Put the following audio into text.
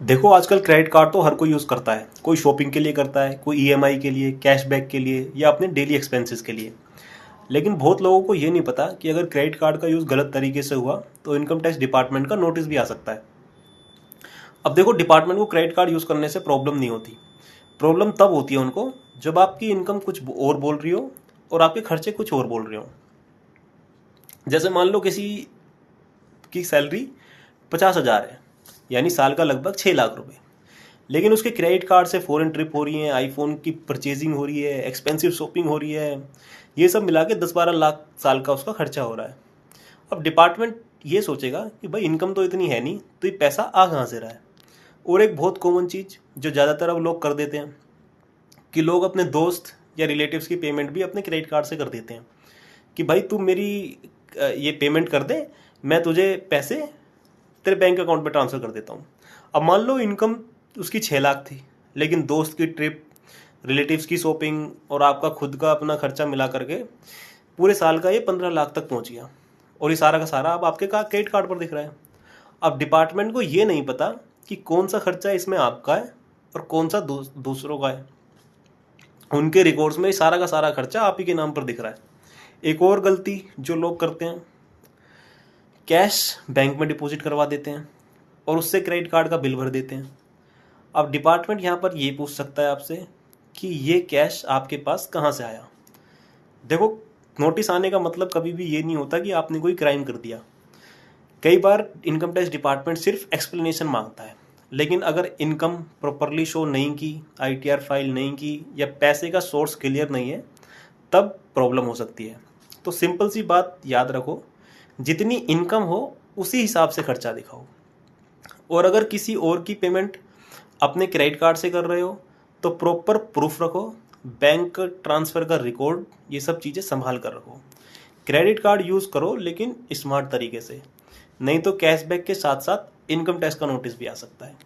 देखो, आजकल credit card तो हर कोई यूज़ करता है। कोई शॉपिंग के लिए करता है, कोई ईएमआई के लिए, कैशबैक के लिए या अपने डेली एक्सपेंसेस के लिए। लेकिन बहुत लोगों को ये नहीं पता कि अगर क्रेडिट कार्ड का यूज़ गलत तरीके से हुआ तो इनकम टैक्स डिपार्टमेंट का नोटिस भी आ सकता है। अब देखो, डिपार्टमेंट को क्रेडिट कार्ड यूज़ करने से प्रॉब्लम नहीं होती। प्रॉब्लम तब होती है उनको जब आपकी इनकम कुछ और बोल रही हो और आपके खर्चे कुछ और बोल रहे हो। जैसे मान लो किसी की सैलरी 50,000 है, यानी साल का लगभग 6 लाख रुपए, लेकिन उसके क्रेडिट कार्ड से फॉरेन ट्रिप हो रही है, आईफोन की परचेजिंग हो रही है, एक्सपेंसिव शॉपिंग हो रही है, ये सब मिला के 10-12 लाख साल का उसका खर्चा हो रहा है। अब डिपार्टमेंट ये सोचेगा कि भाई इनकम तो इतनी है नहीं, तो ये पैसा आ कहाँ से रहा है। और एक बहुत कॉमन चीज़ जो ज़्यादातर अब लोग कर देते हैं कि लोग अपने दोस्त या रिलेटिव्स की पेमेंट भी अपने क्रेडिट कार्ड से कर देते हैं कि भाई तू मेरी ये पेमेंट कर दे, मैं तुझे पैसे तेरे बैंक अकाउंट पे ट्रांसफ़र कर देता हूँ। अब मान लो इनकम उसकी 6 लाख थी, लेकिन दोस्त की ट्रिप, रिलेटिव्स की शॉपिंग और आपका खुद का अपना खर्चा मिला करके पूरे साल का ये 15 लाख तक पहुँच गया। और ये सारा का सारा अब आपके क्रेडिट कार्ड पर दिख रहा है। अब डिपार्टमेंट को ये नहीं पता कि कौन सा खर्चा इसमें आपका है और कौन सा दूसरों का है। उनके रिकॉर्ड्स में सारा का सारा खर्चा आप ही के नाम पर दिख रहा है। एक और गलती जो लोग करते हैं, कैश बैंक में डिपॉजिट करवा देते हैं और उससे क्रेडिट कार्ड का बिल भर देते हैं। अब डिपार्टमेंट यहाँ पर ये पूछ सकता है आपसे कि ये कैश आपके पास कहाँ से आया। देखो, नोटिस आने का मतलब कभी भी ये नहीं होता कि आपने कोई क्राइम कर दिया। कई बार इनकम टैक्स डिपार्टमेंट सिर्फ एक्सप्लेनेशन मांगता है, लेकिन अगर इनकम प्रॉपरली शो नहीं की, आईटीआर फाइल नहीं की या पैसे का सोर्स क्लियर नहीं है, तब प्रॉब्लम हो सकती है। तो सिंपल सी बात याद रखो, जितनी इनकम हो उसी हिसाब से खर्चा दिखाओ। और अगर किसी और की पेमेंट अपने क्रेडिट कार्ड से कर रहे हो तो प्रॉपर प्रूफ रखो, बैंक ट्रांसफ़र का रिकॉर्ड, ये सब चीज़ें संभाल कर रखो। क्रेडिट कार्ड यूज़ करो लेकिन स्मार्ट तरीके से, नहीं तो कैशबैक के साथ साथ इनकम टैक्स का नोटिस भी आ सकता है।